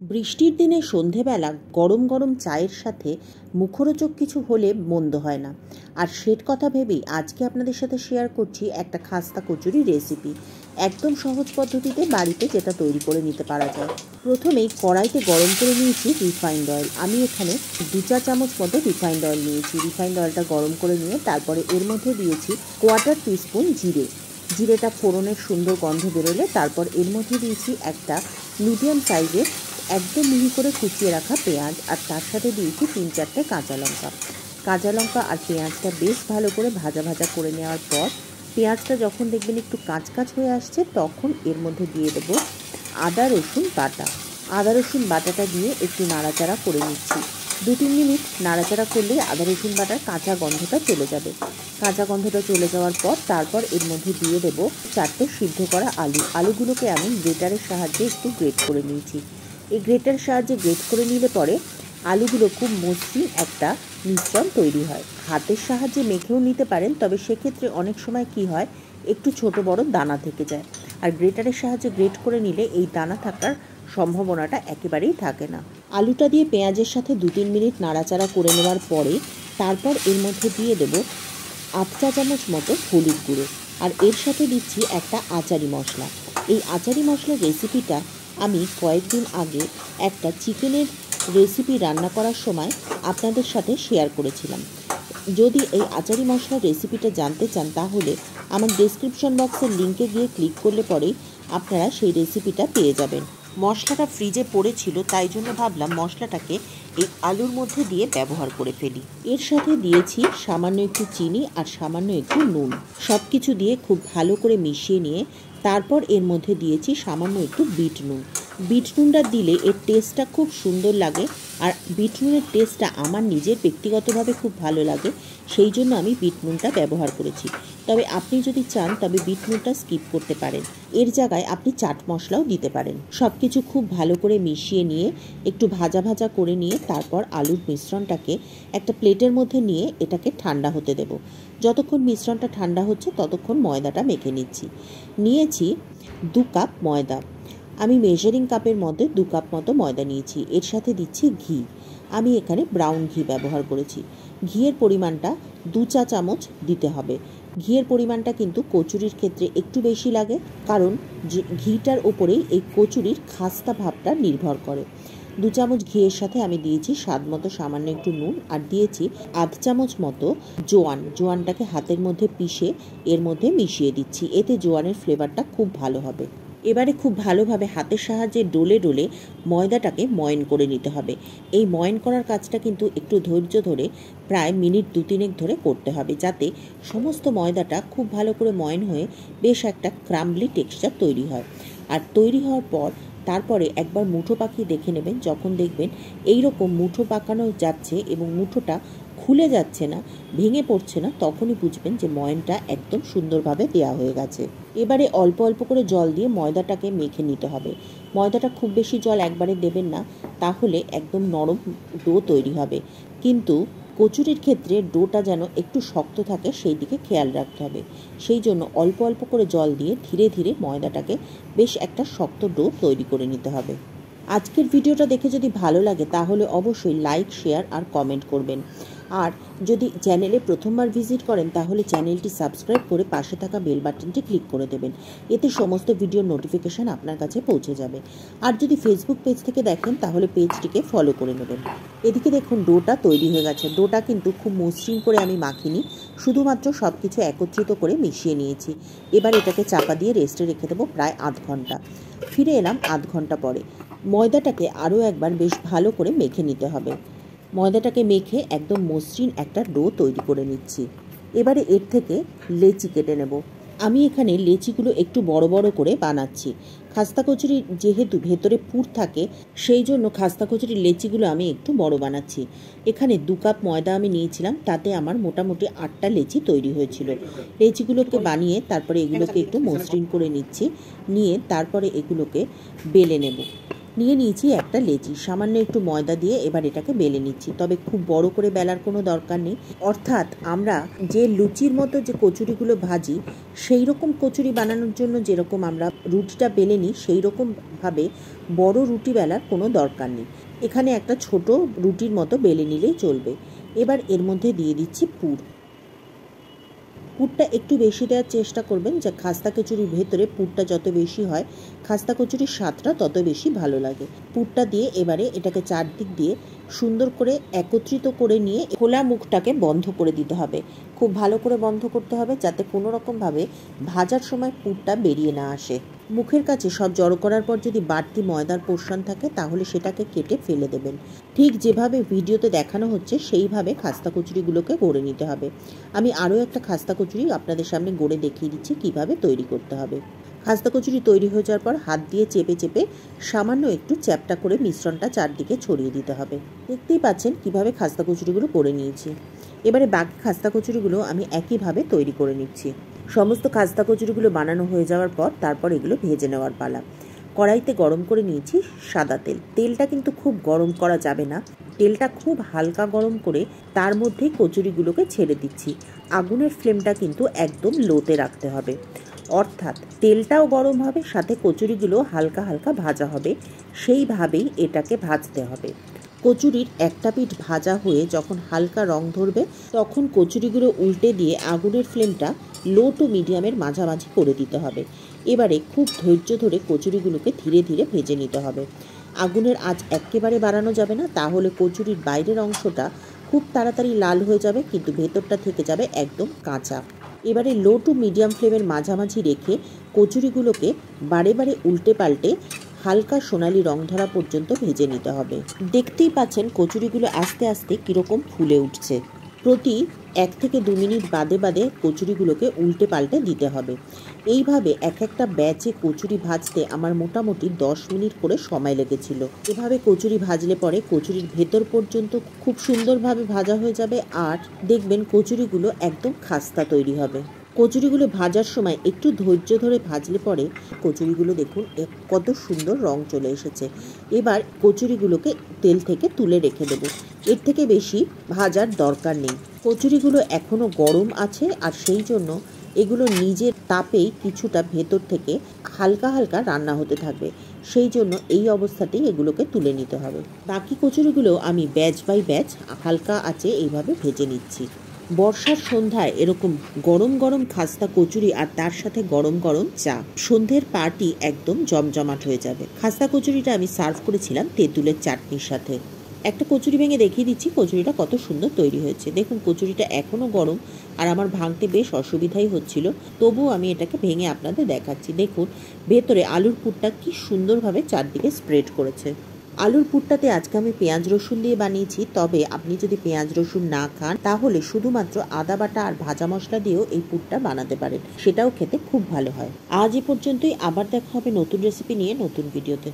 বৃষ্টির দিনে সন্ধেবেলা গরম গরম চায়ের সাথে মুখরোচক কিছু হলে মন্দ হয় না। আর সেট কথা ভেবেই আজকে আপনাদের সাথে শেয়ার করছি একটা খাস্তা কচুরি রেসিপি, একদম সহজ পদ্ধতিতে বাড়িতে যেটা তৈরি করে নিতে পারা যায়। প্রথমেই কড়াইতে গরম করে নিয়েছি রিফাইন্ড অয়েল। আমি এখানে 2 চা-চামচ মতো রিফাইন্ড অয়েল নিয়েছি। রিফাইন্ড অয়েলটা গরম করে নিয়ে তারপরে এর মধ্যে দিয়েছি 1/4 টিস্পুন জিরে। জিরেটা ফোড়নের সুন্দর গন্ধ বেরোলে তারপর এর মধ্যে দিয়েছি একটা মিডিয়াম সাইজের একদম মিহি করে কুচিয়ে রাখা পেঁয়াজ, আর তার সাথে দিয়েছি 3-4টে কাঁচা লঙ্কা। কাঁচা লঙ্কা আর পেঁয়াজটা বেশ ভালো করে ভাজা ভাজা করে নেওয়ার পর পেঁয়াজটা যখন দেখবেন একটু কাঁচকাঁচ হয়ে আসছে তখন এর মধ্যে দিয়ে দেবো আদা রসুন বাটা। আদা রসুন বাটাটা দিয়ে একটু নাড়াচাড়া করে নিচ্ছি। 2-3 মিনিট নাড়াচাড়া করলেই আদা রসুন বাটার কাঁচা গন্ধটা চলে যাবে। কাঁচা গন্ধটা চলে যাওয়ার পর তারপর এর মধ্যে দিয়ে দেবো 4টে সিদ্ধ করা আলু। আলুগুলোকে আমি গ্রেটারের সাহায্যে একটু গ্রেট করে নিয়েছি। এই গ্রেটার সাহায্যে গ্রেট করে নিলে পরে আলুগুলো খুব মসৃণ একটা মিশ্রণ তৈরি হয়। হাতের সাহায্যে মেখেও নিতে পারেন, তবে সেক্ষেত্রে অনেক সময় কি হয় একটু ছোট বড় দানা থেকে যায়, আর গ্রেটারের সাহায্যে গ্রেট করে নিলে এই দানা থাকার সম্ভাবনাটা একেবারেই থাকে না। আলুটা দিয়ে পেঁয়াজের সাথে 2-3 মিনিট নাড়াচাড়া করে নেওয়ার পরে তারপর এর মধ্যে দিয়ে দেবো 8 চা-চামচ মতো হলুদ গুঁড়ো, আর এর সাথে দিচ্ছি একটা আচারি মশলা। এই আচারি মশলার রেসিপিটা আমি কয়েকদিন আগে একটা চিকেনের রেসিপি রান্না করার সময় আপনাদের সাথে শেয়ার করেছিলাম। যদি এই আচারি মশলার রেসিপিটা জানতে চান তাহলে আমার ডেসক্রিপশন বক্সের লিঙ্কে গিয়ে ক্লিক করলে পরেই আপনারা সেই রেসিপিটা পেয়ে যাবেন। মশলাটা ফ্রিজে পড়েছিল, তাই জন্য ভাবলাম মশলাটাকে এই আলুর মধ্যে দিয়ে ব্যবহার করে ফেলি। এর সাথে দিয়েছি সামান্য একটু চিনি আর সামান্য একটু নুন। সব কিছু দিয়ে খুব ভালো করে মিশিয়ে নিয়ে তারপর এর মধ্যে দিয়েছি সামান্য একটু বিট নুন। বিট নুনটা দিলে এর টেস্টটা খুব সুন্দর লাগে, আর বিট নুনের টেস্টটা আমার নিজের ব্যক্তিগতভাবে খুব ভালো লাগে, সেই জন্য আমি বিট নুনটা ব্যবহার করেছি। তবে আপনি যদি চান তবে বিট নুনটা স্কিপ করতে পারেন। এর জায়গায় আপনি চাট মশলাও দিতে পারেন। সব কিছু খুব ভালো করে মিশিয়ে নিয়ে একটু ভাজা ভাজা করে নিয়ে তারপর আলুর মিশ্রণটাকে একটা প্লেটের মধ্যে নিয়ে এটাকে ঠান্ডা হতে দেব। যতক্ষণ মিশ্রণটা ঠান্ডা হচ্ছে ততক্ষণ ময়দাটা মেখে নিয়েছি 2 কাপ ময়দা। আমি মেজারিং কাপের মধ্যে 2 কাপ মতো ময়দা নিয়েছি। এর সাথে দিচ্ছি ঘি। আমি এখানে ব্রাউন ঘি ব্যবহার করেছি। ঘিয়ের পরিমাণটা 2 চা-চামচ দিতে হবে। ঘিয়ের পরিমাণটা কিন্তু কচুরির ক্ষেত্রে একটু বেশি লাগে, কারণ ঘিটার ওপরেই এই কচুরির খাস্তা ভাবটা নির্ভর করে। 2 চামচ ঘিয়ের সাথে আমি দিয়েছি স্বাদ মতো সামান্য একটু নুন, আর দিয়েছি 1/2 চামচ মতো জোয়ান। জোয়ানটাকে হাতের মধ্যে পিষে এর মধ্যে মিশিয়ে দিচ্ছি, এতে জোয়ানের ফ্লেভারটা খুব ভালো হবে। এবারে খুব ভালোভাবে হাতের সাহায্যে ডলে ডলে ময়দাটাকে ময়ন করে নিতে হবে। এই ময়ন করার কাজটা কিন্তু একটু ধৈর্য ধরে প্রায় মিনিট 2-3 ধরে করতে হবে, যাতে সমস্ত ময়দাটা খুব ভালো করে ময়ন হয়ে বেশ একটা ক্রাম্বলি টেক্সচার তৈরি হয়। আর তৈরি হওয়ার পর তারপরে একবার মুঠো পাকিয়ে দেখে নেবেন। যখন দেখবেন এই রকম মুঠো পাকানো যাচ্ছে এবং মুঠোটা খুলে যাচ্ছে না, ভেঙে পড়ছে না, তখনই বুঝবেন যে ময়নটা একদম সুন্দরভাবে দেওয়া হয়ে গেছে। এবারে অল্প অল্প করে জল দিয়ে ময়দাটাকে মেখে নিতে হবে। ময়দাটা খুব বেশি জল একবারে দেবেন না, তাহলে একদম নরম ডো তৈরি হবে। কিন্তু কচুরির ক্ষেত্রে ডোটা যেন একটু শক্ত থাকে সেই দিকে খেয়াল রাখতে হবে। সেই জন্য অল্প অল্প করে জল দিয়ে ধীরে ধীরে ময়দাটাকে বেশ একটা শক্ত ডো তৈরি করে নিতে হবে। আজকের ভিডিওটা দেখে যদি ভালো লাগে তাহলে অবশ্যই লাইক, শেয়ার আর কমেন্ট করবেন। আর যদি চ্যানেলে প্রথমবার ভিজিট করেন তাহলে চ্যানেলটি সাবস্ক্রাইব করে পাশে থাকা বেল বাটনটি ক্লিক করে দেবেন, এতে সমস্ত ভিডিওর নোটিফিকেশান আপনার কাছে পৌঁছে যাবে। আর যদি ফেসবুক পেজ থেকে দেখেন তাহলে পেজটিকে ফলো করে নেবেন। এদিকে দেখুন ডোটা তৈরি হয়ে গেছে। ডোটা কিন্তু খুব মসৃণ করে আমি মাখিনি, শুধুমাত্র সব কিছু একত্রিত করে মিশিয়ে নিয়েছি। এবার এটাকে চাপা দিয়ে রেস্টে রেখে দেবো প্রায় 1/2 ঘন্টা। ফিরে এলাম 1/2 ঘন্টা পরে। ময়দাটাকে আরও একবার বেশ ভালো করে মেখে নিতে হবে। ময়দাটাকে মেখে একদম মসৃণ একটা ডো তৈরি করে নিচ্ছি। এবারে এর থেকে লেচি কেটে নেব। আমি এখানে লেচিগুলো একটু বড় বড় করে বানাচ্ছি। খাস্তা কচুরি যেহেতু ভেতরে পুর থাকে, সেই জন্য খাস্তা কচুরির লেচিগুলো আমি একটু বড় বানাচ্ছি। এখানে 2 কাপ ময়দা আমি নিয়েছিলাম, তাতে আমার মোটামুটি 8টা লেচি তৈরি হয়েছিল। লেচিগুলোকে বানিয়ে তারপরে এগুলোকে একটু মসৃণ করে নিচ্ছি, নিয়ে তারপরে এগুলোকে বেলে নেব। নিয়ে নিয়েছি একটা লেচি, সামান্য একটু ময়দা দিয়ে এবার এটাকে বেলে নিচ্ছি, তবে খুব বড় করে বেলার কোনো দরকার নেই। অর্থাৎ আমরা যে লুচির মতো যে কচুরিগুলো ভাজি সেই রকম কচুরি বানানোর জন্য যেরকম আমরা রুটিটা বেলে নিই সেই রকমভাবে বড় রুটি বেলার কোনো দরকার নেই। এখানে একটা ছোট রুটির মতো বেলে নিলেই চলবে। এবার এর মধ্যে দিয়ে দিচ্ছি পুর। পুরটা একটু বেশি দেওয়ার চেষ্টা করবেন, যে খাস্তা কচুরির ভেতরে পুরটা যত বেশি হয় খাস্তা কচুরির স্বাদটা তত বেশি ভালো লাগে। পুরটা দিয়ে এবারে এটাকে চারদিক দিয়ে সুন্দর করে একত্রিত করে নিয়ে খোলা মুখটাকে বন্ধ করে দিতে হবে। খুব ভালো করে বন্ধ করতে হবে যাতে কোনো রকমভাবে ভাজার সময় পুরটা বেরিয়ে না আসে। মুখের কাছে সব জড়ো করার পর যদি বাড়তি ময়দার পোর্শন থাকে তাহলে সেটাকে কেটে ফেলে দেবেন। ঠিক যেভাবে ভিডিওতে দেখানো হচ্ছে সেইভাবে খাস্তা কচুরিগুলোকে গড়ে নিতে হবে। আমি আরও একটা খাস্তা কচুরি আপনাদের সামনে গড়ে দেখিয়ে দিচ্ছি কিভাবে তৈরি করতে হবে। খাস্তা কচুরি তৈরি হয়ে যাওয়ার পর হাত দিয়ে চেপে চেপে সামান্য একটু চ্যাপটা করে মিশ্রণটা চারদিকে ছড়িয়ে দিতে হবে। দেখতেই পাচ্ছেন কিভাবে খাস্তা কচুরিগুলো করে নিয়েছি। এবারে বাকি খাস্তা কচুরিগুলো আমি একইভাবে তৈরি করে নিচ্ছি। সমস্ত খাস্তা কচুরিগুলো বানানো হয়ে যাওয়ার পর তারপর এগুলো ভেজে নেওয়ার পালা। কড়াইতে গরম করে নিয়েছি সাদা তেল। তেলটা কিন্তু খুব গরম করা যাবে না, তেলটা খুব হালকা গরম করে তার মধ্যেই কচুরিগুলোকে ছেড়ে দিচ্ছি। আগুনের ফ্লেমটা কিন্তু একদম লোতে রাখতে হবে, অর্থাৎ তেলটাও গরম হবে সাথে কচুরিগুলো হালকা হালকা ভাজা হবে, সেইভাবেই এটাকে ভাজতে হবে। কচুরির একটা পিঠ ভাজা হয়ে যখন হালকা রং ধরবে তখন কচুরিগুলো উল্টে দিয়ে আগুনের ফ্লেমটা লো টু মিডিয়ামের মাঝামাঝি করে দিতে হবে। এবারে খুব ধৈর্য ধরে কচুরিগুলোকে ধীরে ধীরে ভেজে নিতে হবে। আগুনের আঁচ একেবারে বাড়ানো যাবে না, তাহলে কচুরির বাইরের অংশটা খুব তাড়াতাড়ি লাল হয়ে যাবে কিন্তু ভেতরটা থেকে যাবে একদম কাঁচা। এবারে লো টু মিডিয়াম ফ্লেমের মাঝামাঝি রেখে কচুরিগুলোকে বারে বারে উল্টে পাল্টে হালকা সোনালি রং ধরা পর্যন্ত ভেজে নিতে হবে। দেখতেই পাচ্ছেন কচুরিগুলো আস্তে আস্তে কীরকম ফুলে উঠছে। প্রতি 1 থেকে 2 মিনিট বাদে বাদে কচুরিগুলোকে উল্টে পাল্টে দিতে হবে। এইভাবে এক একটা ব্যাচে কচুরি ভাজতে আমার মোটামুটি 10 মিনিট করে সময় লেগেছিল। এভাবে কচুরি ভাজলে পরে কচুরির ভেতর পর্যন্ত খুব সুন্দরভাবে ভাজা হয়ে যাবে আর দেখবেন কচুরিগুলো একদম খাস্তা তৈরি হবে। কচুরিগুলো ভাজার সময় একটু ধৈর্য ধরে ভাজলে পরে কচুরিগুলো দেখুন কত সুন্দর রং চলে এসেছে। এবার কচুরিগুলোকে তেল থেকে তুলে রেখে দেব, এর থেকে বেশি ভাজার দরকার নেই। কচুরিগুলো এখনও গরম আছে আর সেই জন্য এগুলো নিজের তাপেই কিছুটা ভেতর থেকে হালকা হালকা রান্না হতে থাকবে, সেই জন্য এই অবস্থাতেই এগুলোকে তুলে নিতে হবে। বাকি কচুরিগুলো আমি ব্যাচ বাই ব্যাচ হালকা আঁচে এইভাবে ভেজে নিচ্ছি। বর্ষার সন্ধ্যায় এরকম গরম গরম খাস্তা কচুরি আর তার সাথে গরম গরম চা, সন্ধ্যের পার্টি একদম জমজমাট হয়ে যাবে। খাস্তা কচুরিটা আমি সার্ভ করেছিলাম তেঁতুলের চাটনির সাথে। একটা কচুরি ভেঙে দেখিয়ে দিচ্ছি কচুরিটা কত সুন্দর তৈরি হয়েছে। দেখুন কচুরিটা এখনও গরম আর আমার ভাঙতে বেশ অসুবিধাই হচ্ছিল, তবুও আমি এটাকে ভেঙে আপনাদের দেখাচ্ছি। দেখুন ভেতরে আলুর পুরটা কি সুন্দরভাবে চারদিকে স্প্রেড করেছে। আলুর পুরটাতে আজকে আমি পেঁয়াজ রসুন দিয়ে বানিয়েছি, তবে আপনি যদি পেঁয়াজ রসুন না খান তাহলে শুধুমাত্র আদা বাটা আর ভাজা মশলা দিয়েও এই পুরটা বানাতে পারেন, সেটাও খেতে খুব ভালো হয়। আজ এ পর্যন্তই, আবার দেখা হবে নতুন রেসিপি নিয়ে নতুন ভিডিওতে।